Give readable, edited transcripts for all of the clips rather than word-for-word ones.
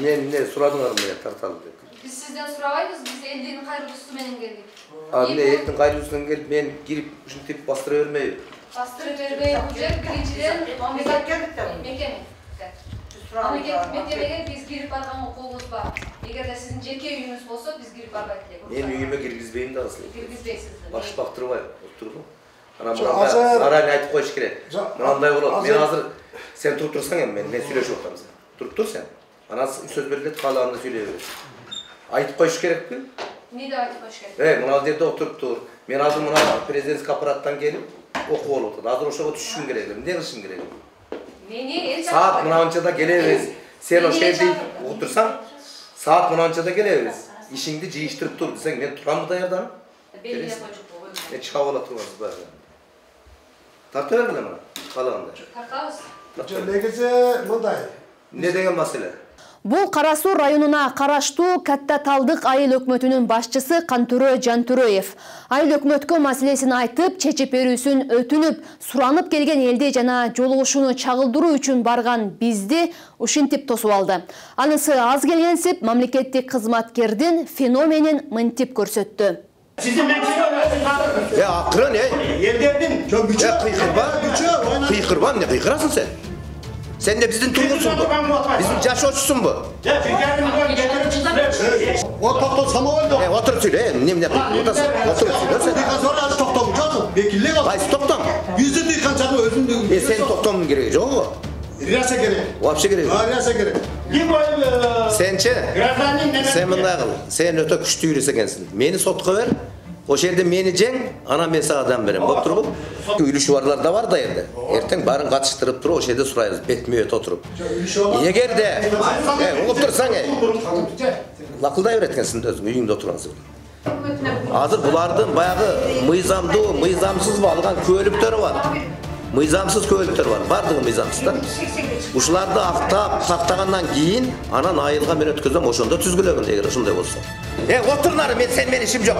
Men ne suradыңар mı tartalım деп. Biz sizden surabайбыз, biz elдин кайрылуусу менен келдик. Ne elдин кайрылуусунан келип мен кирип ушинтип бастыра бермейби? Бастырып бербей, бул жер биринчиден мекеме. Мектебеге biz girip барганга колубуз бар. Эгерде сиздин жеке үйүңүз болсо, biz girip барбайт элек. Мен үйүмө киргизбейм да асыл. Киргизбейсиз. Баш бактырбай отурбу. Ана заранее айтып коюш керек. Мынандай болот. Мен азыр сен туруп турсаң эми мен сүйлөшүп атам сен. Туруп тур сен. Ана сөз берилет, каалаганда сүйлөй берет. Айтып коюш керекпи? Эмне деп айтып коюш керек? Мына жерде отуруп тур. Мен азыр мына президентский аппараттан келип окуп алып атат. Азыр ошого түшүшүм керек. Эмне кылышым керек? Saat mınançada geliriz. Sen o şeyde otursan, saat mınançada geliriz. İşini cihiştirip dur desen, ben turan mı da yerden? Ne çıkavalı turmaz böyle. Tartı verir mi bana? Kalağında. Tartağız. Ne gece mıday? Ne degen mesele? Бул Кара Суу районуна караштуу Катта Талдык айыл өкмөтүнүн башчысы Кантөрө Жантүрөев айыл өкмөткө маселесин айтып, чечип берүүсүн өтүнүп, суранып келген элди жана жолугушууну чагылдыруу үчүн барган бизди ушинтип тосуп алды. Анысы аз келгенсип мамлекеттик кызматкердин феноменин мынтип көрсөттү. Sizin meclisinde Akıran Yerlerdim. Kıykırban ne kıykırasın sen? Sen de bizden turgutsun bu. Bizim yaşoçusun bu. Otur samovalda. Otur söyle. Ne otursun. Otur söyle sen. Sonra az toktam canım. Vekillik al. Hayır toktam. Yüzde yıkan canım özünde. Sen toktamın gereği yok mu? Riyasa gerek. Vapşı gereği. Riyasa gerek. Sen bunday kıl. Sen öte güçlü yürüsekensin. Meni sotqa ver. O şerde meni jeng, ana men sana adam berem. Oturup, ülüşüvarlar da var da yerde. Erten barın katıştırıp durup o şerde surayız. Betmeyet oturup. Eğer de, otursan lakılday öğretkensin özün, uyunda oturansın. Hazır bulardın bayağı mıyzamsız bağlıgan köylükleri var. Mıyzamsız köylükleri var. Vardığı mıyzamsızlar. Uşularda aktap, taktağından giyin, anan ayılga men ötközüm, oşonda tüzgülögün eğer uşunday olsa. Oturlar, sen işim yok.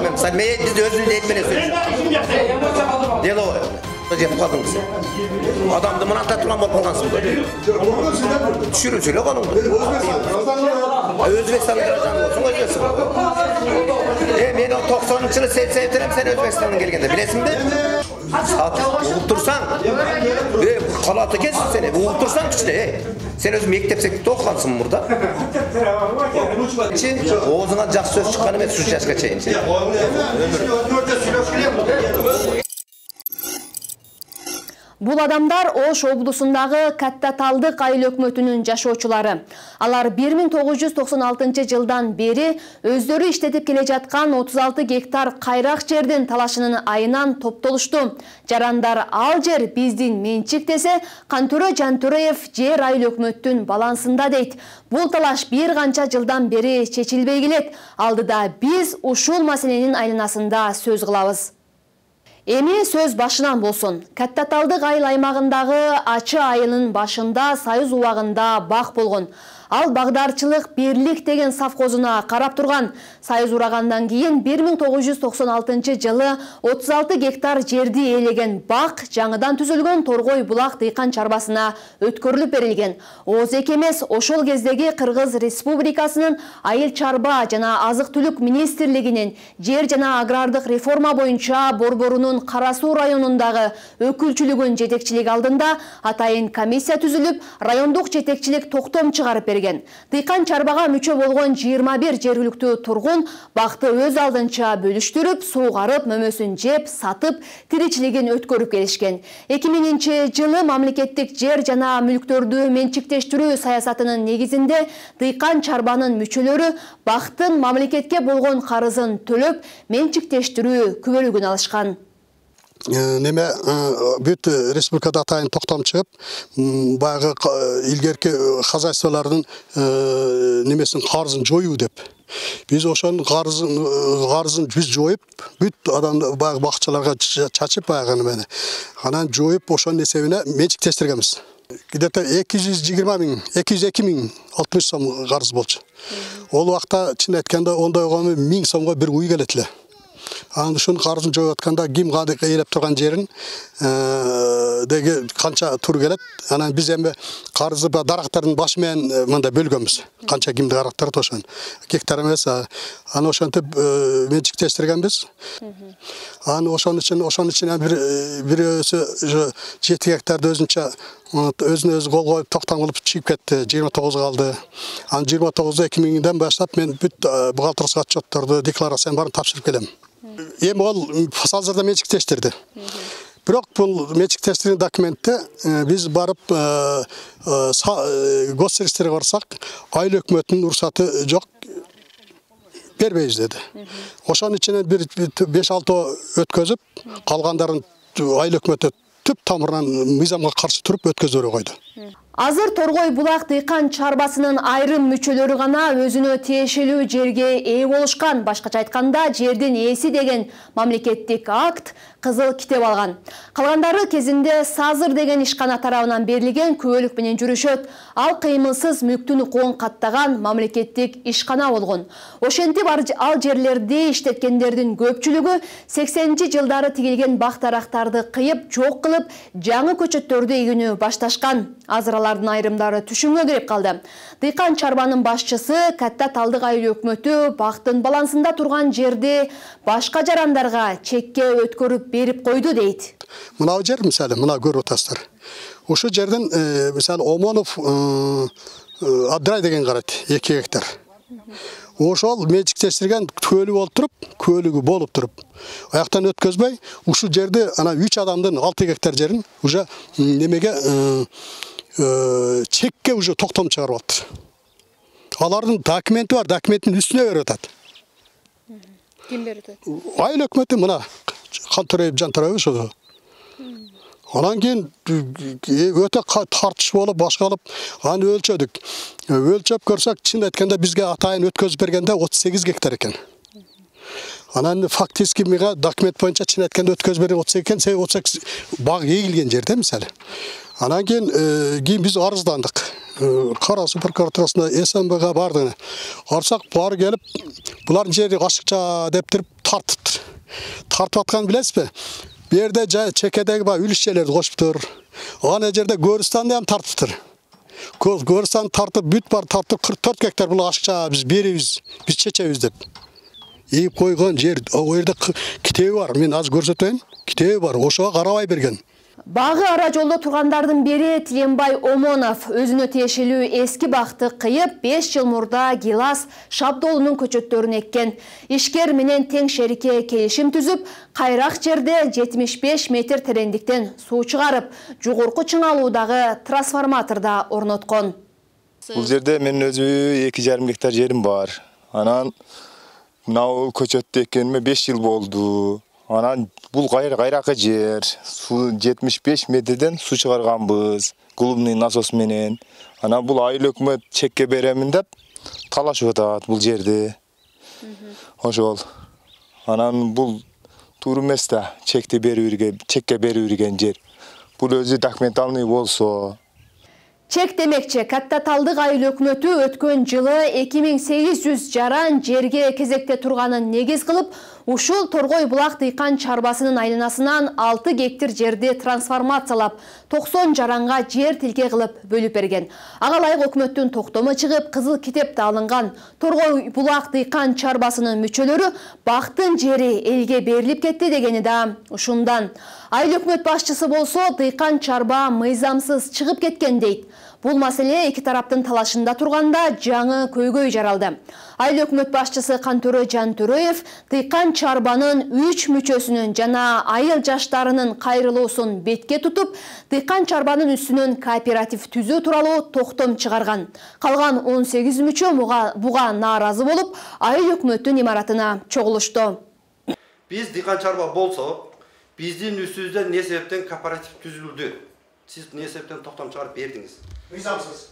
Biz de özünde etmene söylüyorsun. Deli o. Yapıp kaldın sen. Adamdı mınan tatulan bol kalkansın böyle. Düşürün söyle konumda. Özbekistan'ın garajanı olsun, Özbekistan'ın. Ben o 90'ını sevtirem sen Özbekistan'ın gelgende. Bilesin mi? Uğup dursan, kalatı kesin seni. Uğup dursan küçüne. Sen özüm mektep sektikte okukansın burada. Oğuzuna cak söz çıkanı ben suç yaşka çayın. Бул адамдар Ош облусундагы Катта Талдык айыл өкмөтүнүн жашоочулары. Алар 1996 жылдан бери өздөрү иштетип келе жаткан 36 гектар кайрак жердин талашынын айынан топтолушту. Жарандар ал жер биздин менчик десе, Кантөрө Жантүрөев жер айыл өкмөттүн балансында дейт. Бул талаш бир канча жылдан бери чечилбей келет. Алдыда биз ушул маселенин айланасында сөз кылабыз. Эми сөз башынан болсун. Катта Талдык айыл аймагындагы Ачы айылынын башында Союз убагында бак болгон. Ал багдарчылык бирлик деген совхозуна карап турган. Союз урагандан кийин 1996 жылы 36 гектар жерди ээлеген бак жаңыдан түзүлгөн Торгой булак дыйкан чарбасына өткөрүлүп берилген. Ооз эмес ошол кездеги Кыргыз Республикасынын айыл чарба жана азык түлүк министрлигинин жер жана агрардык реформа боюнча борборунун Кара Суу районундагы өкүлчүлүгүн жетекчилик алдында атайын комиссия түзүлүп, райондук жетекчилик токтом чыгарып берген. Дыйкан чарбага мүчө болгон 21 жергиликтүү тургун бакты өз алдынча бөлүштүрүп, суугарып, мөмөсүн жеп, сатып, тиричилигин өткөрүп келишкен. 2000 жылы мамлекеттик жер жана мүлктөрдү менчиктештирүү саясатынын негизинде дыйкан чарбанын мүчөлөрү бактын мамлекетке болгон карызын төлөп, менчиктештирүү күбөлүгүн алышкан. Неме бүт республикада атайын токтом чыгып, баягы илгерки хозяйстволордун немесин карызын жоюу деп. Биз ошонун карызын биз жоюп, бүт адамды баягы бакчаларга чачып баягы немени. Анан жоюп ошонун эсебине менчиктештиргенбиз. Где-то 220 миң, 202 миң 60 сом карыз болчу. Ол убакта чын айтканда ондай 1000 сомго бир уй келет эле. Анан ушунун карызын жоюп атканда ким кандай ээлеп турган жерин деги канча тур келет. Анан биз эми карызды дарактардын башы менен мындай бөлгөнбүз. Канча кимди дарактар ошон. Гектар эмес. Аны ошентип менчиктештиргенбиз. Аны ошон үчүн бирөөсү 7 гектарды өзүнчө өзүнө өзү кол коюп токтом кылып чыгып кетти. 29 калды. Анан 29 2000-ден баштап мен бүт бухгалтерский отчетторду, декларациянын баарын тапшырып келем. Эми ол азырда менчиктештирди. Бирок бул менчиктештирген документте биз барып госсервистерге барсак, айыл өкмөтүнүн уруксаты жок, бербейбиз деди. Ошонун ичинен 5-6 өткөзүп, калгандарын айыл өкмөтү түп тамырынан мыйзамга каршы туруп өткөзөрү койду. Азыр Торгой Булак дыйкан чарбасынын айрым мүчөлөрү гана өзүнө тиешелүү жерге ээ болушкан. Башкача айтканда, жердин ээси деген мамлекеттик акт кызыл китеп алган. Калгандары кезинде Сазыр деген ишкана тарабынан берилген күбөлүк менен жүрүшөт. Ал кыймылсыз мүктүн укугун каттаган мамлекеттик ишкана болгон. Ошентип ал жерлерди иштеткендердин көпчүлүгү 80-жылдары тигилген бак-дарактарды кыйып, жок кылып, жаңы көчөттөрдү эгүүнү башташкан. Азыр алардын айрымдары түшүмгө кирип калды. Дыйкан чарбанын башчысы Катта Талдык айыл өкмөтү бактын балансында турган жерди башка жарандарга чекке өткөрүп берип койду дейт. Мына жер мисалы, мына көрүп атасыздар. Ошол жерден мисалы Омонов Абдрай деген карайт 2 гектар. Ошол менчиктештирген көлүгү болуп туруп, аяктан өткөзбөй, ушул жерди ана 3 адамдын 6 гектар жерин уже немеге чекке уже токтом чыгарып атты. Алардын документи бар, документтин үстүнө берип атат. Ким берип атат? Айыл өкмөтү мына Кантөрөев Жантарабек ошо. Анан кийин өтө тартыш болуп, башкалып, аны өлчөдүк. Өлчөп көрсөк, чын айтканда бизге атайын өткөзүп бергенде 38 гектар экен. Анан фактически мига документ боюнча чын айтканда өткөзүп берген 38 экен, 38 баг эгилген жерде мисалы. Анан кийин биз арыздандык. Карасу прокуратурасына СМБга бардык. Арсак бары келип, булардын жери ашыкча деп туруп тартыптыр. Тартып аткан билесизби? Бу жерде чекедеги үлүш жерлерди кошуптур. Ана жерде Көрүстанды ham тартыптыр. Көрүстан тартып, бүт бар тартып 44 гектар бул ашыкча биз беребиз, биз чечебиз деп. Ийип койгон жер, ал жерде китеби бар. Мен азыр көрсөтөйүн. Китеби бар, ошого карабай берген. Багы ара жолдо тургандардын бири Тиленбай Омонов өзүнө тиешелүү эски бакты кыйып 5 жыл мурда Гилас Шабдолунун көчөттөрүн эккен. Ишкер менен тең шерике келишим түзүп, кайрак жерде 75 метр тереңдиктен суу чыгарып, жогорку чыңалуудагы трансформаторда орноткон. Бул жерде менин өзү 2,5 гектар жерим бар. Анан мына көчөттү эккениме 5 жыл болду. Анан бул кайракы жер, 75 метрден суу чыгарганбыз, клубный насос менен. Анан бул айыл өкмөт чекке беремин деп талашып атат бул жерди. Ошол. Анан бул туура эмес да, чекке берүүрген жер. Бул өзү документальный болсо. Чек демекчи, Катта Талдык айыл өкмөтү өткөн жылы 2800 жаран жерге кезекте турганын негиз кылып, ушул Торгой Булак дыйкан чарбасынын айланасынан 6 гектар жерди трансформациялап, 90 жаранга жер тилке кылып бөлүп берген. Ага ылайык өкмөттүн токтому чыгып, кызыл китепте алынган Торгой Булак дыйкан чарбасынын мүчөлөрү бактын жери элге берилип кетти дегени да ушундан. Айыл өкмөт башчысы болсо дыйкан чарба мыйзамсыз чыгып кеткен дейт. Бул маселе эки тараптын талашында турганда жаңы көйгөй жаралды. Айыл өкмөт башчысы Кантөрө Жантөрөев дыйкан чарбанын 3 мүчөсүнүн жана айыл жаштарынын кайрылуусун бетке тутуп, дыйкан чарбанын үстүнөн кооператив түзүү тууралуу токтом чыгарган. Калган 18 мүчө буга нааразы болуп, айыл өкмөттүн имаратына чогулушту. Биз дыйкан чарба болсо, биздин үстүбүздөн эмне себептен кооператив түзүлдү? Сиз эмне себептен токтом чыгарып бердиңиз? Мыйзамсыз.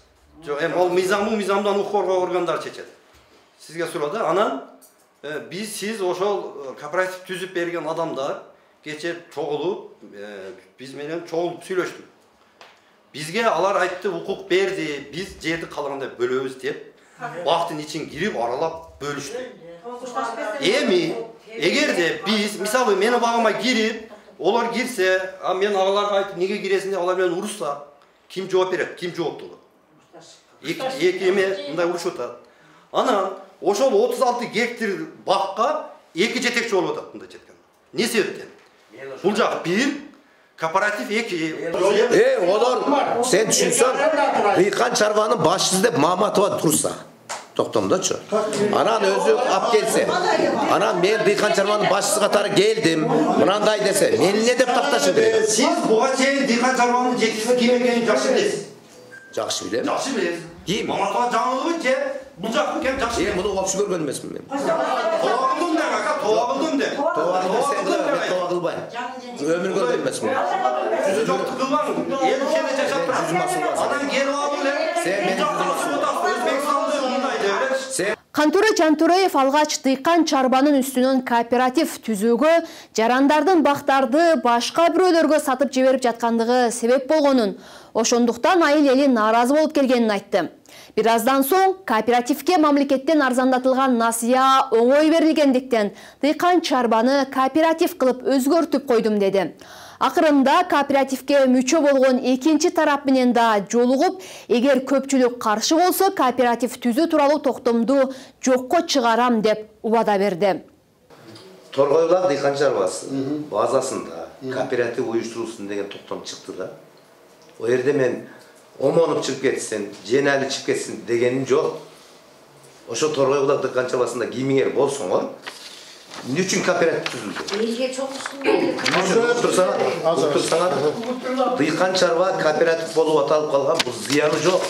Жок, ол мыйзамдан укук коргоо органдары чечет. Сизге суроо да, анан сиз ошол кооператив түзүп берген адамдар кече чогулуп, биз менен чогулуп сүйлөштүк. Бизге алар айтты, укук берди, биз жерди калгандай бөлөбүз деп. Baqtın için girip aralap bölüştü. Emi, eğer de biz, misal meni bağıma girip, olar girse, men ağalarga aytıp nege giresin de olar meni uruşsa, kim cevap berет, kim cevap dolu? Екі еме мындай урушуп атат. Анан ошол 36 гектар бакка 2 жетекчи болуп атат мындай жеткен. Не себептен? Бул жак 1, кооператив 2. Олар sen düşünsün, dıykan çarvanın başçısı деп Mamatova tursa. Toxtamdaçı. Anan özü ap gelse. Anan men dıykan çarvanın başçısı katары geldim. Mınандай dese, meni ne dep taktaşın керек? Siz buğa çeyin dıykan çarvanın жетекчisi kim ekenini жақсы bilesiz. Жақсы білем. Жақсы білесіз. Ким? Mamatova жаңылығы же бұл жақтың кем жақсы білесіз. Bunu opşu görген емесмін мен. Тоғылдым де кака, тоғылдым де. Toğa kılbayım. Ömür görgen емесмін. Жүзі жоқты қылбаңыз. Ел ушеде жашап тұрасыз. Анан келіп алып эле. Sen meni Өзбекстанды мындай деп. Кантура Чантураев алгач дыйкан чарбанын үстүнөн кооператив түзүүгө жарандардын бактарды башка бирөөлөргө сатып жиберип жаткандыгы себеп болгонун, ошондуктан айыл эли нааразы болуп келгенин айтты. Бир аздан соң кооперативке мамлекеттен арзандатылган насыя оңой берилгендиктен дыйкан чарбаны кооператив кылып өзгөртүп койдум деди. Акырында кооперативке мүчө болгон экинчи тарап менен да жолугуп, эгер көпчүлүк каршы болсо кооператив түзүү тууралуу токтомду жокко чыгарам деп убада берди. Торгойлак дыйкан чарбасы базасында кооператив уюштурулсын деген токтом чыкты да. О жерде мен омонуп чыгып кетсин, женали чыгып кетсин дегеним жок. Ошо Торгойлак дыйкан чарбасында кимиңер болсоңор, эмне үчүн кооператив түзүлдү? Элге чоң түшкүндө Отырсаңар, дыйкан чарба кооператив болуп аталып калган, бул зыяны жок.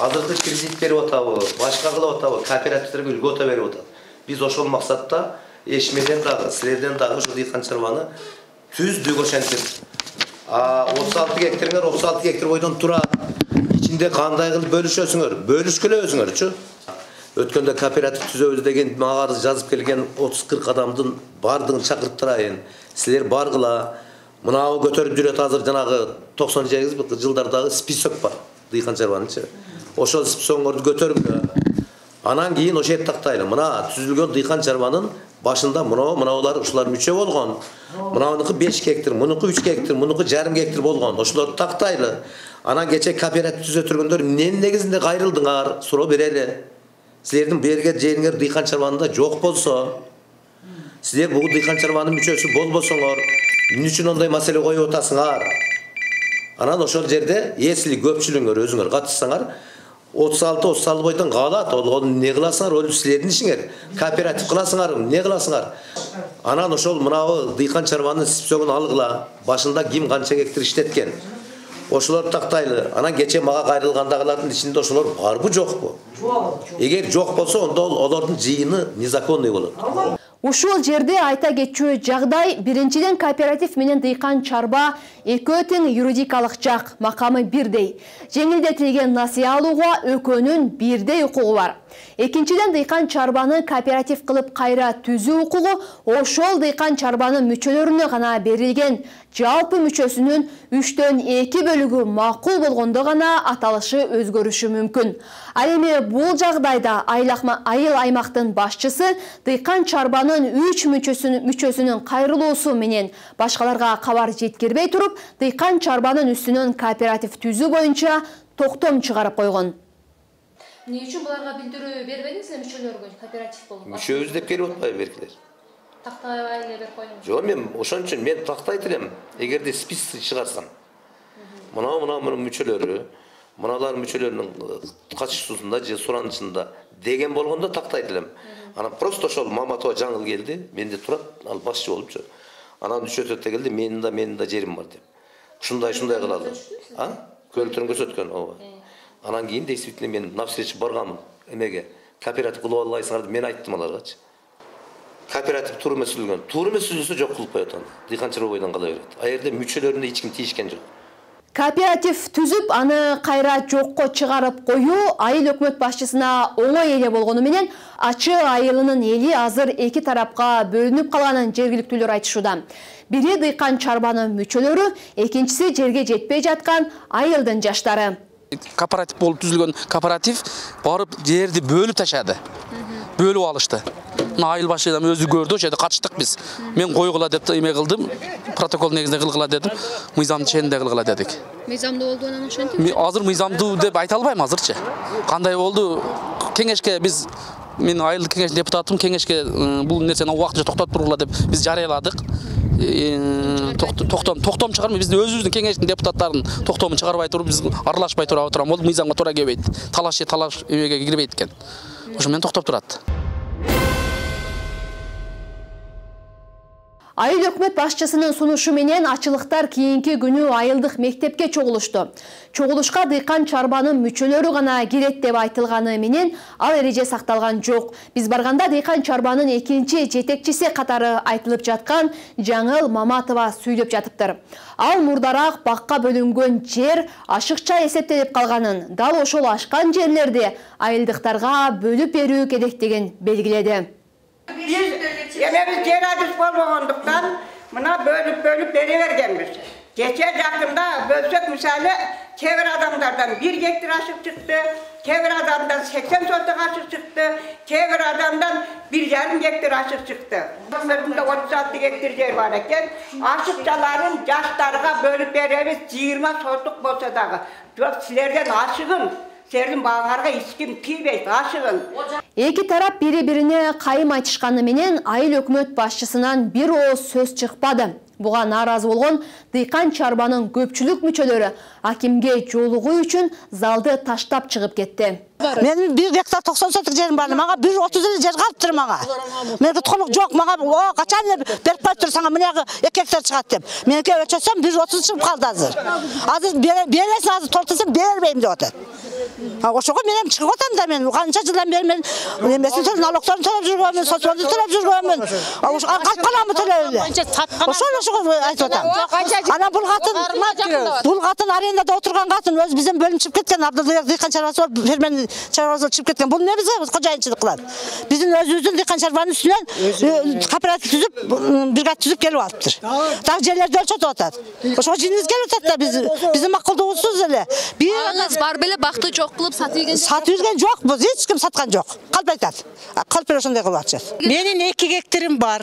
Азыркы кредит берип атабы, башка кылып атабы, кооперативтерге үлгү ата берип атат. Биз ошол максатта эшмеден дагы, силерден дагы ошо дыйкан чарбаны түздүк ошентип. 36 гектарыңар 36 гектар бойдон турат. Ичинде кандай кылып бөлүшөсүңөр? Бөлүшкөлө өзүңөрчү. Өткөндө кооператив түзөбүз деген мага жазып келген 30-40 адамдын бардыгын чакырып турайын. Силер баргыла. Мынау көтөрүп жүрөт азыр жанагы 98 жылдардагы список бар. Дыйкан чарбанычы. Ошол списокторду көтөрүп анан кийин ошо жерде тактайлы. Мына түзүлгөн дыйкан чарбанын башында мынаулар ушулар мүчө болгон. Мынаныкы 5 гектар, мунуку 3 гектар, мунуку жарым гектар болгон. Ошолорду тактайлы. Анан кече кооператив түзөтүргөндөр эмненин негизинде кайрылдыңар? Суроо берели. Силердин берген жериңер дыйкан чарбанында жок болсо, силер бул дыйкан чарбанын мүчөсү болбосоңор, эмне үчүн ондай маселе коюп атасыңар? Анан ошол жерде эсли көпчүлүгүңөр өзүңөр катышсаңар, 36 бойдон калат, ол эмне кыласыңар? Ол силердин ишиңер. Кооператив кыласыңар, эмне кыласыңар? Анан ошол мынабы дыйкан чарбанын списогун алгыла, башында ким канча гектар иштеткен. Ошолор тактайлы. Анан кече мага кайрылгандагылардын ичинде ошолор барбы жокпу? Эгер жок болсо, онда олордун жыйыны незаконный болот. Ушул жерде айта кетчү жагдай, биринчиден кооператив менен дыйкан чарба экөө тең юридикалык жак, макамы бирдей. Жеңилдетилген насыя алууга экөөнүн бирдей укугу бар. Экинчиден дыйкан чарбаны кооператив кылып кайра түзүү укугу ошол дыйкан чарбанын мүчөлөрүнө гана берилген. Жалпы мүчөсүнүн 3/2 бөлүгү макул болгондо гана аталышы өзгөрүшү мүмкүн. Ал эми бул жагдайда айыл аймактын башчысы дыйкан чарбанын 3 мүчөсүнүн кайрылуусу менен башкаларга кабар жеткирбей туруп, дыйкан чарбанын үстүнөн кооператив түзүү боюнча токтом чыгарып койгон. Эмне үчүн буларга билдирүү бербедиңиз мүчөлөргө кооператив болуп? Мүчөбүз деп келип атпайбы беркилер? Тактабай эле берип коюңуз. Жок, мен ошон үчүн мен тактайт элем. Эгерде список чыгарсам, мына мүчөлөрү, мыналар мүчөлөрүнүн катышуусунда же суранышында деген болгондо тактайт элем. Анан просто ошол Маматова жаңыл келди, менде турат, ал башчы болупчу. Анан үчөтөтө келди, менин да жерим бар деп. Ушундай кылалы. Көлтөрүн көрсөткөн, ооба. Анан кийин действительно мен навстречу барганмын. Эмеге? Кооператив кылып албайсыңар деп мен айттым аларгачы. Кооператив туура эмес түзүлгөн. Туура эмес түзүлсө жок кылып коет аны. Дыйкан чарба бойдон кала берет. А жерде мүчөлөрүнө эч ким тийишкен жок. Кооператив түзүп, аны кайра жокко чыгарып коюу айыл өкмөт башчысына оңой эле болгону менен, Ачы айылынын эли азыр эки тарапка бөлүнүп калганын жергиликтүүлөр айтышууда. Бири дыйкан чарбанын мүчөлөрү, экинчиси жерге жетпей жаткан айылдын жаштары. Kooperativ болып түзілген кооператив барып жерді бөліп ташады. Бөліп алышты. Айыл башыдан өзі көрді, жерде қатыштық біз. Мен қойғыла деп еме қылдым, протокол негізінде қылғыла дедім, мыйзамды шенінде қылғыла дедік. Мыйзамды болды анан ошентип? Азыр мыйзамды деп айта албайм азырчы. Кандай болду? Кеңешке біз мен айылдык кеңеш депутатым, кеңешке бұл нерсени убактынча токтотуп тургула деп біз жарыяладык. Токтом чыгармай биздин өзүбүздүн кеңештин депутаттарын токтомун чыгарбай туруп биз аралашпай туруп отурам. Бул мыйзамга туура келбейт. Талаш эмеге кирбейт экен. Ошо менен токтоп турат. Айыл өкмөт башчысынын сунушу менен ачылыктар кийинки күнү айылдык мектепке чогулушту. Чогулушка дыйкан чарбанын мүчөлөрү гана кирет деп айтылганы менен ал эреже сакталган жок. Биз барганда дыйкан чарбанын экинчи жетекчиси катары айтылып жаткан Жаңыл Маматова сүйлөп жатыптыр. Ал мурдараак бакка бөлүнгөн жер ашыкча эсептелип калганын, дал ошол ашкан жерлерди айылдыктарга бөлүп берүү керектигин белгиледи. Biz yer adres bolmagandyktan mına bölüp bere bergenmiz. Geçen yakında bölsek misali çevre adamlardan 1 hektar aşık çıktı, çevre adamdan 80 sotuk aşık çıktı, çevre adamdan 1,5 hektar aşık çıktı. Bunlarda 36 hektar yer var eken, aşıkçaların yaşlarına bölüp beremiz 20 sotuk bolsa dağı. Yok sizlerden aşığın. Serdim bağlarga iskim tiyбейт, ашыгын. Эки тарап бири-бирине кайым айтышканы менен айыл өкмөт башчысынан бир ооз сөз чыкпады. Буга нааразы болгон дыйкан чарбанын көпчүлүк мүчөлөрү акимге жолугуу үчүн залды таштап чыгып кетти. Мен 1 гектар 90 соток жерим бар. Мага 130 жер калыптыр мага. Меники толук жок. Мага качан берип коюптур сага менеги 2 гектар чыгат деп. Меники өлчөсөм 130 чыгып калды азыр. Азыр бересиң, азыр толтурсам бербейм деп атат. Ошого мен чыгып атам да мен канча жылдан бери мен эмесин налогторун төлөп жүргөмүн, социалды төлөп жүргөмүн. Калп каламы төлөбүлө. Ошого айтып атам. Ана бул катын арендада отурган катын өз бизден бөлүнүп чыгып кеткен Абдулла дыйкан чарбасы фермен чарбасы чыгып кеткен. Бул не бизе кожоюнчулук кылат. Биздин өзүбүздүн дыйкан чарбанын үстүнөн кооператив түзүп, бригада түзүп келип алыптыр. Так жерлерди өлчөтүп атат. Ошого жинибиз келип атат да биздин макулдугубуз эле. Аңыз бар беле бакты жок кылып сатып жүргөн. Сатып жүргөн жокпуз, эч ким саткан жок. Калп айтат. Калп ошондой кылып атышат. Менин 2 гектарым бар.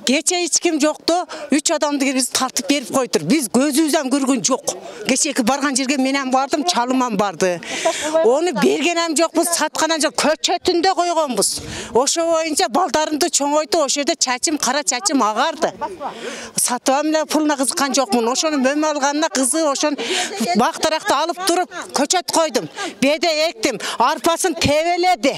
Кече эч ким жокто 3 адамды биз тартып берип койтур. Биз көзүбүздөн көргөн жок. Кечеки барган жерге менен бардым, чалымам барды. Оны бергенем жокпуз, сатканам жок. Көчөтүндө койгонбуз. Ошо боюнча балдарымды чоңойтуп, ошо жерде чачым, кара чачым агарды. Сатып эле пулуна кызыккан жокмун. Ошону мөмө алганына кызы ошон бактаракты алып туруп көчөт койдум. Беде эктим, арпасын тебеледи.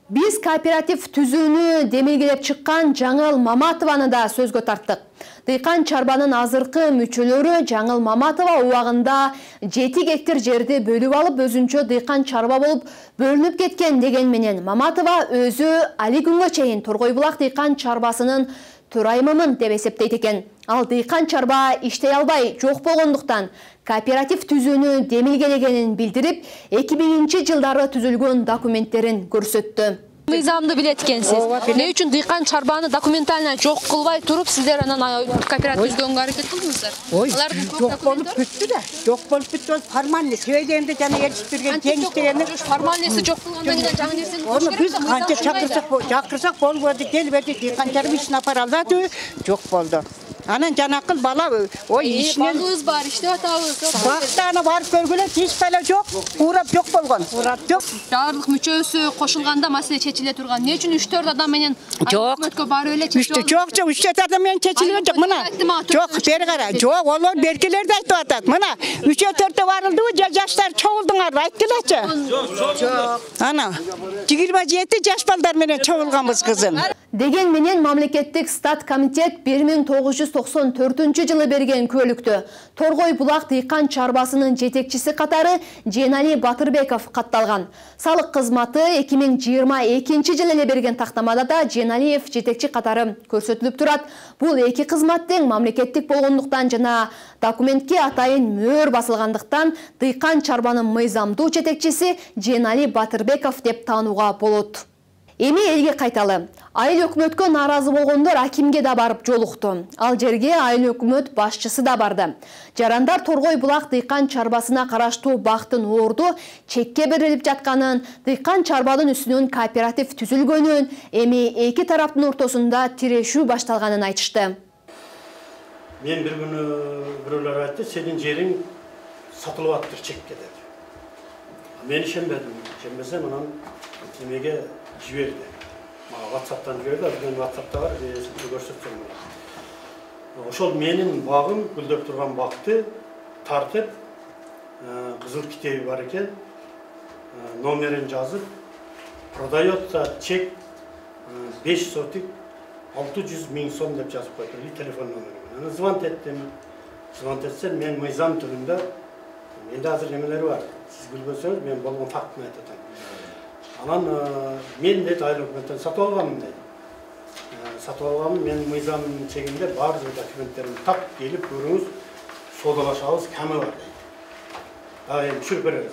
Биз кооператив түзүүнү демилгелеп чыккан Жаңыл Маматованы да сөзгө тарттык. Дыйкан чарбанын азыркы мүчөлөрү Жаңыл Маматова убагында 7 гектар жерди бөлүп алып өзүнчө дыйкан чарба болуп бөлүнүп кеткен деген менен Маматова өзү али күнгө чейин Торгой булак дыйкан чарбасынын төрайымымын деп эсептейт экен. Ал дыйкан чарба иштей албай жок болгондуктан кооператив түзүүнү демилгелегенин билдирип, 2000-жылдары түзүлгөн документтерин көрсөттү. Мыйзамды билет экенсиз. Эмне үчүн дыйкан чарбаны документально жок кылбай туруп, сиздер анан кооператив түзгөнгө аракет кылдыңыздар? Алардын жок болуп бүттү да. Жок болуп бүттү. Формальный сөйдөгөндө жана элчип берген теңиштерени формальныйсы жок кылгандан кийин жаңы нерсени Оны биз канча чакырсак болбоду, келбеди, дыйкан чарба ишин апара албады, жок болду. Анан жанакыл бала ой ишинен балыбыз бар, иштеп атабыз. Бактаны барып көргүлө эч бала жок, урап жок болгон. Урап жок. Баардык мүчөсү кошулганда маселе чечиле турган. Эмне үчүн 3-4 адам менен өкмөткө барып эле чечиле? Жок, 3-4 адам менен чечилген жок. Мына. Жок, бери кара. Жок, олар беркелерди айтып атат. Мына 3-4 барылдыбы, жаштар чогулдуңар, айткылачы. Жок. Ана 27 жаш балдар менен чогулганбыз кызым. Деген менен мамлекеттик стат комитет 1994 жылы берген көөлүктү Торгой булак дыйкан чарбасынын жетекчиси катары Женали Батырбеков катталган. Салык кызматы 2022 жылы эле берген тактамада да Женалиев жетекчи катары көрсөтүлүп турат. Бул эки кызматтын мамлекеттик болгондуктан жана документке атайын мөр басылгандыктан дыйкан чарбанын мыйзамдуу жетекчиси Женали Батырбеков деп таанууга болот. Эми элге кайталы. Айыл өкмөткө нааразы болгондор акимге да барып жолукту. Ал жерге айыл өкмөт башчысы да барды. Жарандар Торгой булак дыйкан чарбасына караштуу бактын оорду чекке берилип жатканын, дыйкан чарбанын үстүнөн кооператив түзүлгөнүн, эми эки тараптын ортосунда тирешүү башталганын айтышты. Мен bir күнү бирөөлөр айтты, сенин жериң сатылып аттыр чекке деп. Мен ишенбедим. Ишенбесем анан немеге жиберди. Мага WhatsApp'tan жиберди, мен WhatsApp'та бар, сизге көрсөтсөм. Ошол менин багым, гүлдөп турган бакты тартып, кызыл китеби бар экен. Номерин жазып, продается чек 5 сотик 600 000 сом деп жазып койду, телефон номерин. Звонт еттим. Звонт этсем, мен мыйзам түрүндө, менде азыр немелер бар. Сиз билбесеңиз, мен болгон фактыны айтып атам. Анан мен дейт айыл өкмөттөн сатып алганмын дейт. Сатып алганмын, мен мыйзам чегинде баардык документтеримди тап келип көрүңүз, содалашабыз, ками бар дейт. Эми түшүрүп беребиз.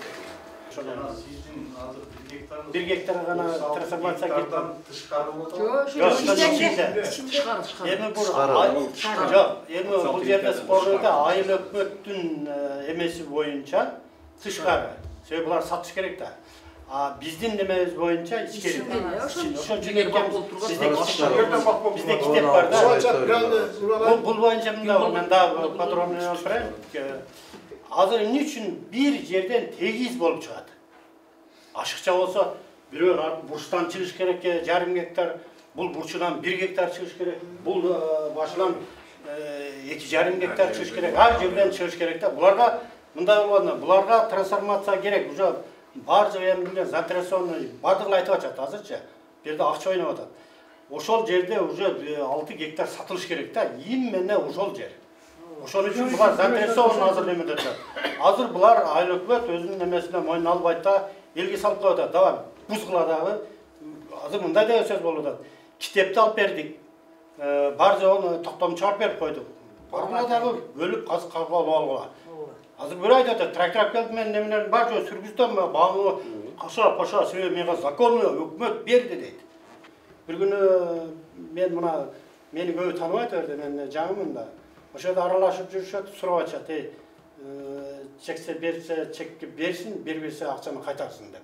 Bir gektar gana transformasiya ketкен. Эми бул жерде спорда айыл өкмөттүн эмеси боюнча тышкары. Себеби булар сатыш керек да. Биздин немебиз боюнча ичкери. Ошон үчүн бизде китеп бар да. Бул боюнча мында мен да патронун алып азыр эмне үчүн бир жерден тегиз болуп чыгат? Ашыкча болсо, бирөө бурчтан чыгыш керек, жарым гектар, бул бурчудан 1 гектар чыгыш керек, бул башынан 2,5 гектар чыгыш керек, ар жерден чыгыш керек да. Буларга мындай болгондо, буларга трансформация керек, уже бардык эми заинтересованный бардыгы айтып атат азырчы. Бу жерде акча ойноп атат. Ошол жерде уже 6 гектар сатылыш керек да, именно ошол жер. Ошон үчүн булар заинтересованный азыр неме деп атат. Азыр булар айыл өкмөт өзүнүн немесине мойнуна албайт да, элге салып коюп атат. Давай, буз кыла дагы. Азыр мындай да сөз болуп атат. Китепти алып бердик. Бар жолун токтом чыгарып берип койдук. Баргыла дагы бөлүп казып алып алгыла. Азыр бир айда трактор келип мен немелерин бар жол сүргүздөм, багы каша себеби мага законный өкмөт берди дейт. Бир күнү мен мына мени көбү тааныбайт берди, мен жаңымын да. Ошол аралашып жүрүшөт, сурап атышат, чексе берсе, чекке берсин, бербесе акчаны кайтарсын деп.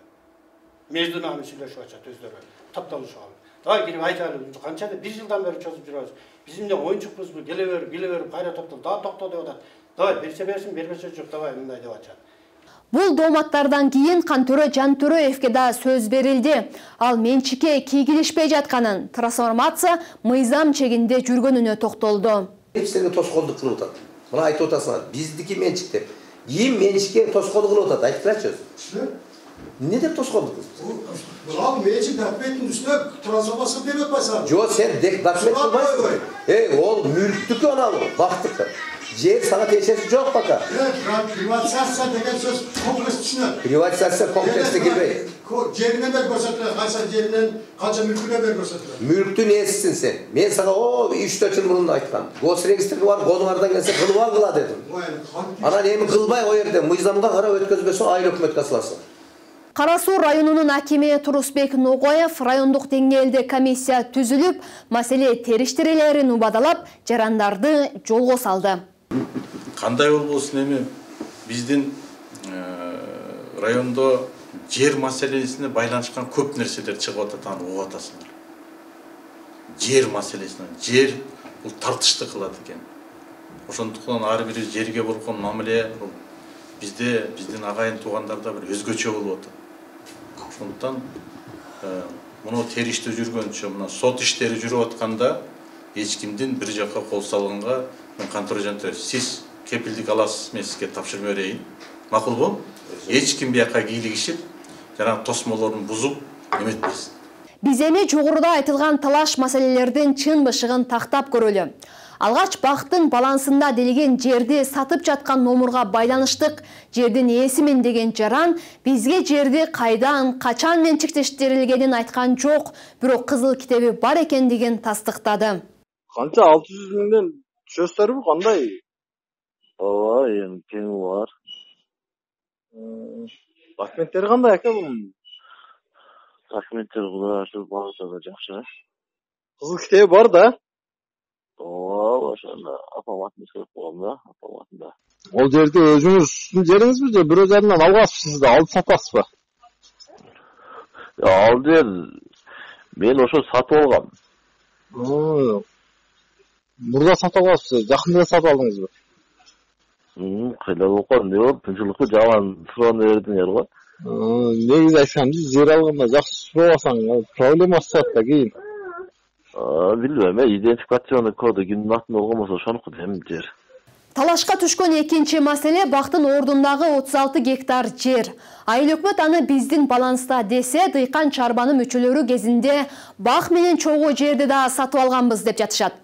Между нами сүйлөшүп атышат өздөрү. Тапталышып алып. Давай келип айталы, канчада 1 жылдан бери чозуп жүрөбүз. Биз эмне оюнчукпузбу, келе берип, кайра токтол, дагы токто деп атат. Давай берсе берсин, бербесе жок, давай мындай деп атышат. Бул дооматтардан кийин Кантөрө Жантөрөевке да сөз берилди. Ал менчикке кийгилишпей жатканын, трансформация мыйзам чегинде жүргөнүнө токтолду. Силерге тоскоолдук кылып атат. Мына айтып атасыңар, биздики менчик деп. Кийин менчикке тоскоолдук кылып атат, айтып берчү. Не деп тоскоолдук кыласыз? Ал менчик документтин үстүнө трансформация берип атпайсыңар. Жок, сен документ кылбайсың. Ол мүлктүкү анау, бактыкы. Жер сага тиешеси жок пока. Приватизация деген сөз комплекс түшүнөт. Приватизация комплексте кирбейт. Жеринен бер көрсөтүлөт, кайсы жеринен канча мүлкүнө бер көрсөтүлөт. Мүлктүн ээсисиң сен. Мен сага 3-4 жыл мурун айткам. Госрегистрге барып, колуңардан келсе кылып алгыла дедим. Анан эми кылбай о жерде мыйзамга карап өткөзбөсөң айыл өкмөткө саласың. Кара Суу районунун акими Турусбек Ногоев райондук деңгээлде комиссия түзүлүп, маселе териштирүүлөрүн убадалап, жарандарды жолго салды. Кандай болбосун эми биздин райондо жер маселесине байланышкан көп нерселер чыгып атат, аны угуп атасыңар. Жер маселесине, жер бул тартышты кылат экен. Ошондуктан ар бир жерге болгон мамиле биздин агайын туугандарда бир өзгөчө болуп атат. Ошондуктан муну териштөө жүргөнчө, мына сот иштери жүрүп атканда эч кимдин бир жакка кол салганга мен Кантөрө Жантөрөев, сиз кепилдик аласыз, мен сизге тапшырма берейин. Макулбу? Эч ким бияка кийлигишип, жанагы тосмолорун бузуп эметпесин. Биз эми жогоруда айтылган талаш маселелердин чын бышыгын тактап көрөлү. Алгач бактын балансында делеген жерди сатып жаткан номурга байланыштык, жердин ээсимин деген жаран бизге жерди кайдан, качан менчиктештирилгенин айткан жок, бирок кызыл китеби бар экендигин тастыктады. Канча 600 миңден түшөсүзбү кандай? Ооба, эми кеми бар. Документтери кандай экен бунун? Документтер кудашып багыта да жакшы. Кызыл китеби бар да. Ооба, ошондо апам атын эскерип койгом да, апам атында. Ол жерди өзүңүздүн жериңизби же бирөө жарынан алгансызбы, да алып сатасызбы? Ал жер мен ошо сатып алгам. Мурда сатып алгансыз, жакында сатып алдыңызбы? Кыйла болуп калдым деп болуп, тынчылыкты жаман суроону бердиңер го. Негизи айтсам, жер алганда жакшы суроо алсаң, проблемасы чыгат да кийин. Билбейм, идентификационный коду кимдин атында болгонбосо ошонуку дейм жер. Талашка түшкөн экинчи маселе Бактын ордундагы 36 гектар жер. Айыл өкмөт аны биздин баланста десе, дыйкан чарбанын мүчөлөрү кезинде бак менен чогуу жерди да сатып алганбыз деп жатышат.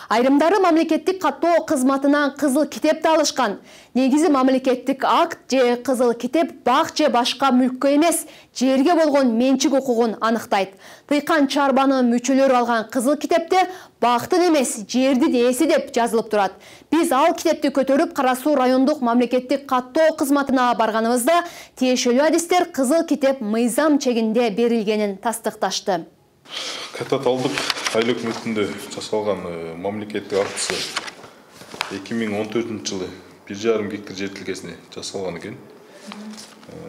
Айрымдары мамлекеттик каттоо кызматынан кызыл китепти алышкан. Негизи мамлекеттик акт же кызыл китеп бак же башка мүлккө эмес, жерге болгон менчик укугун аныктайт. Дыйкан чарбанын мүчөлөрү алган кызыл китепте бактын эмес, жердин ээси деп жазылып турат. Биз ал китепти көтөрүп Кара Суу райондук мамлекеттик каттоо кызматына барганыбызда тиешелүү адистер кызыл китеп мыйзам чегинде берилгенин тастыкташты. Каттаталдык айыл өкмөтүндө жасалган мамлекеттик актысы 2014 жылы 1,5 гектар жер тилкесине жасалган экен.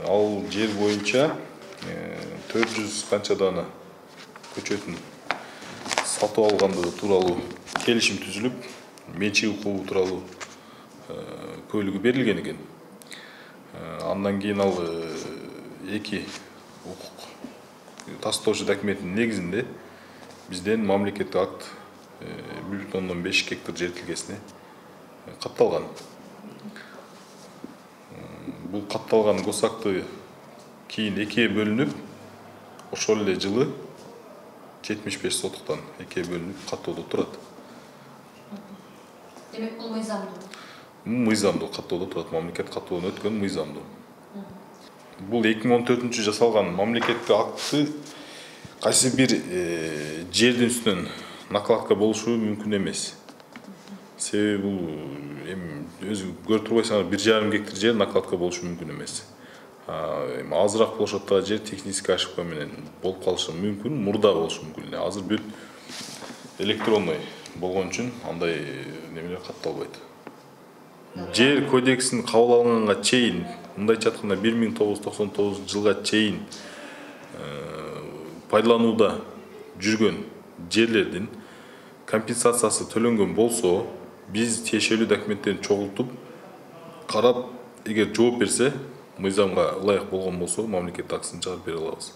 Ал жер боюнча 400 канча дана көчөтүн сатып алгандыгы тууралуу келишим түзүлүп, менчик укугу тууралуу бөлүгү берилген экен. Андан кийин ал эки укук тастоочу документтин негизинде бизден мамлекеттик акт 1,5 гектар жер тилкесине катталган. Бул катталган госакты кийин экиге бөлүнүп, ошол эле жылы 75 сотуктан экиге бөлүнүп каттоодо турат. Демек бул мыйзамдуу? Мыйзамдуу каттоодо турат, мамлекет каттоодон өткөн мыйзамдуу. Бул 2014 жасалган мамлекеттик акты кайсы бир жердин үстүнөн накладка болушу мүмкүн эмес. Себеби бул өзү көрүп турбайсыңар 1,5 гектар жер накладка болушу мүмкүн эмес. Азыраак болуп жаткан жер технический ошибка менен болуп калышы мүмкүн, мурда болушу мүмкүн. Азыр бүт электронный болгон үчүн андай немелер катталбайт. Жер кодексин кабыл алынганга чейин, мындайча айтканда 1999 жылга чейин пайдаланууда жүргөн жерлердин компенсациясы төлөнгөн болсо, биз тиешелүү документтерин чогултуп, карап, эгер жооп берсе, мыйзамга ылайык болгон болсо, мамлекет актысын чыгарып бере алабыз.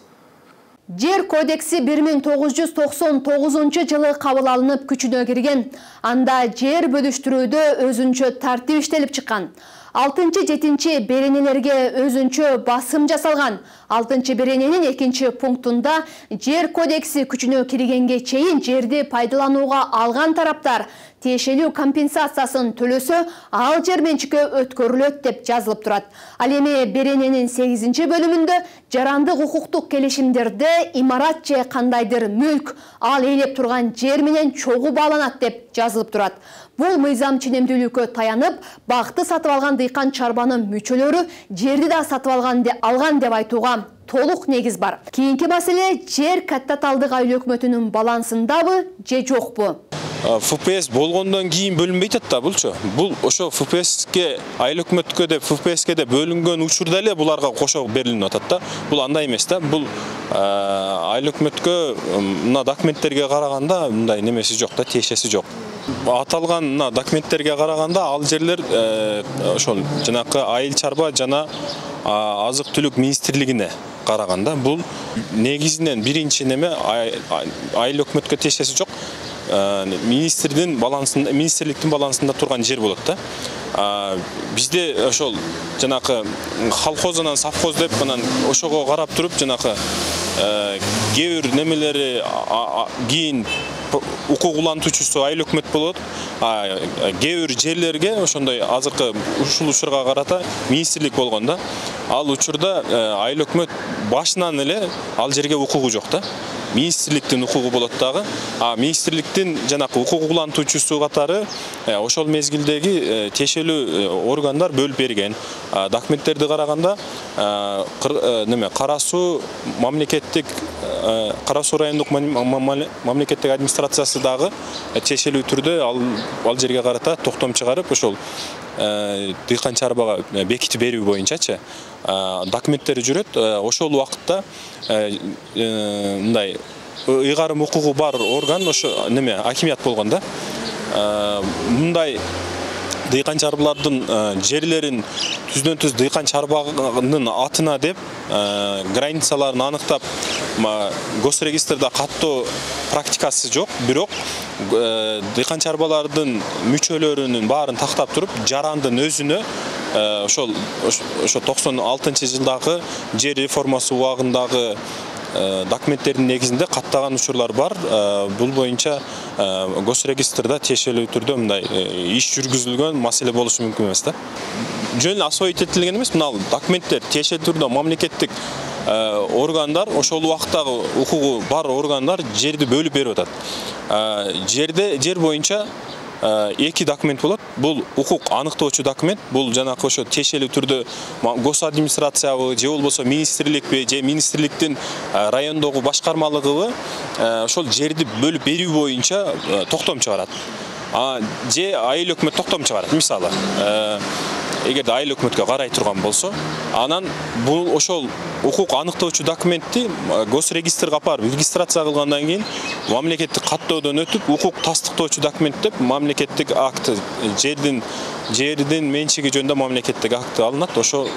Жер кодекси 1999 жылы кабыл алынып күчүнө кирген. Анда жер бөлүштүрүүдө өзүнчө тартип иштелип чыккан. 6-7 беренелерге өзүнчө басым жасалган. 6-берененин 2-пунктунда жер кодекси күчүнө киргенге чейин жерди пайдаланууга алган тараптар тиешелүү компенсациясын төлөсө, ал жер менчикке өткөрүлөт деп жазылып турат. Ал эми берененин 8-бөлүмүндө жарандык укуктук келишимдерде имарат же кандайдыр мүлк ал ээлеп турган жер менен чогуу бааланат деп жазылып турат. Бул мыйзам ченемдүүлүккө таянып, бакты сатып алган дыйкан чарбанын мүчөлөрү жерди да сатып алган деп айтууга толук негиз бар. Кийинки маселе жер Каттаталдык айыл өкмөтүнүн балансындабы же жокпу? ФПС болгондон кийин бөлүнбөйт да булчу. Бул ошо ФПСке айыл өкмөткө деп ФПСке деп бөлүнгөн учурда эле буларга кошо берилип атат да. Бул андай эмес да. Бул айыл өкмөткө мына документтерге караганда мындай немеси жок да, тиешеси жок. Аталган мына документтерге караганда ал жерлер ошол жанакы айыл чарба жана азык-түлүк министрлигине караганда бул негизинен биринчи неме айыл өкмөткө тиешеси жок. Министрликтин балансында турган жер болот да. Бизде ошол жанакы колхозунан совхоз деп анан ошого карап туруп жанакы кээ бир немелери кийин укук улантуучусу айыл өкмөт болот. Кээ бир жерлерге ошондой азыркы ушул учурга карата министрлик болгон да. Ал учурда айыл өкмөт башынан эле ал жерге укугу жок да. министрликтин укугу болот дагы. Министрликтин жанакы укук улантуучусу катары ошол мезгилдеги тиешелүү органдар бөлүп берген. Документтерди караганда Кара Суу мамлекеттик Кара Суу райондук мамлекеттик администрациясы дагы тиешелүү түрдө ал жерге карата токтом чыгарып ошол дыйкан чарбага бекитип берүү боюнчачы документтери жүрөт. Ошол убакытта мындай ыйгарым укугу бар орган ошо акимият болгон да. Мындай дыйкан чарбалардын жерлерин түздөн-түз дыйкан чарбанын атына деп границаларын аныктап госрегистрде каттоо практикасы жок, бирок дыйкан чарбалардын мүчөлөрүнүн баарын тактап туруп, жарандын өзүнө ошо 96-жылдагы жер реформасы убагындагы документтердин негизинде каттаган учурлар бар. Бул боюнча госрегистрде тиешелүү түрдө мындай иш жүргүзүлгөн маселе болушу мүмкүн эмес да. Жөн освоить этилген эмес, мына документтер тиешелүү түрдө мамлекеттик органдар, ошол убактагы укугу бар органдар жерди бөлүп берип атат. Жер боюнча эки документ болот. Бул укук аныктоочу документ, бул жанакы ошо тиешелүү түрдө госадминистрациябы же болбосо министрликпи же министрликтин райондогу башкармалыгыбы ошол жерди бөлүп берүү боюнча токтом чыгарат. Же айыл өкмөт токтом чыгарат. Мисалы, эгерде айыл өкмөткө карай турган болсо, анан бул ошол укук аныктоочу документти госрегистрге апарып регистрация кылгандан кийин мамлекеттик каттоодон өтүп, укук тастыктоочу документ деп мамлекеттик акт, жердин менчиги жөнүндө мамлекеттик акт алынат, ошол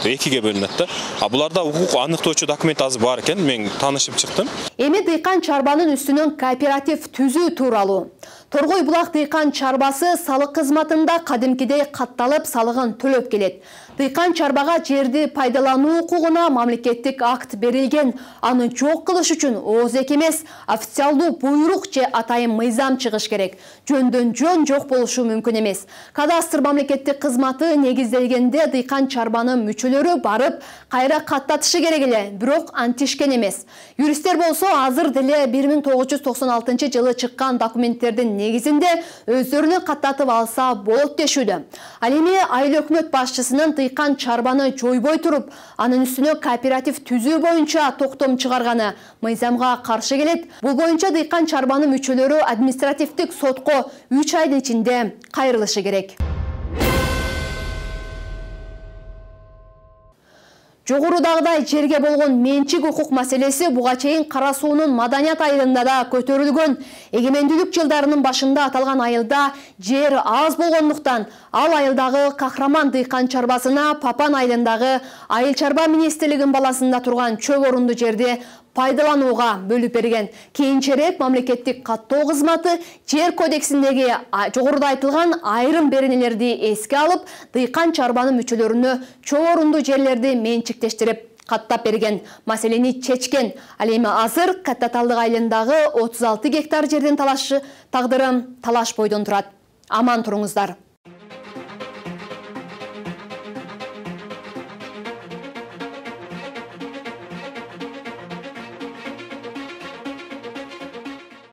экиге бөлүнөт да. Буларда укук аныктоочу документ азыр бар экен, мен таанышып чыктым. Эми дыйкан чарбанын үстүнөн кооператив түзүү тууралуу. Торгой булак дыйкан чарбасы салык кызматында кадимкидей катталып, салыгын төлөп келет. Дыйкан чарбага жерди пайдалануу укугуна мамлекеттик акт берилген. Аны жок кылыш үчүн ооз эмес, официалдуу буйрук же атайын мыйзам чыгыш керек. Жөндөн-жөн жок болушу мүмкүн эмес. Кадастр мамлекеттик кызматы негизделгенде дыйкан чарбанын мүчөлөрү барып, кайра каттатышы керек эле, бирок антишкен эмес. Юристтер болсо азыр деле 1996-жылы чыккан документтердин негизинде өздөрүнө каттатып алса болот дешүүдө. Ал эми айыл өкмөт башчысынын дыйкан чарбаны жойбой туруп, анын үстүнө кооператив түзүү боюнча токтом чыгарганы мыйзамга каршы келет. Бул боюнча дыйкан чарбанын мүчөлөрү административдик сотко 3 айдын ичинде кайрылышы керек. Жогорудагыдай жерге болгон менчик укук маселеси буга чейин Кара Суунун Маданият айылында да көтөрүлгөн. Эгемендүүлүк жылдарынын башында аталган айылда жер аз болгондуктан ал айылдагы кахраман дыйкан чарбасына Папан айылындагы Айыл чарба министрлигинин баласында турган чөп орунду жерди пайдаланууга бөлүп берген. Кийинчерээк мамлекеттик каттоо кызматы жер кодексиндеги жогоруда айтылган айрым беренелерди эске алып, дыйкан чарбанын мүчөлөрүнө чоң орунду жерлерди менчиктештирип каттап берген. Маселени чечкен. Ал эми азыр Каттаталдык айылындагы 36 гектар жердин талашы тагдыры талаш бойдон турат. Аман туруңуздар.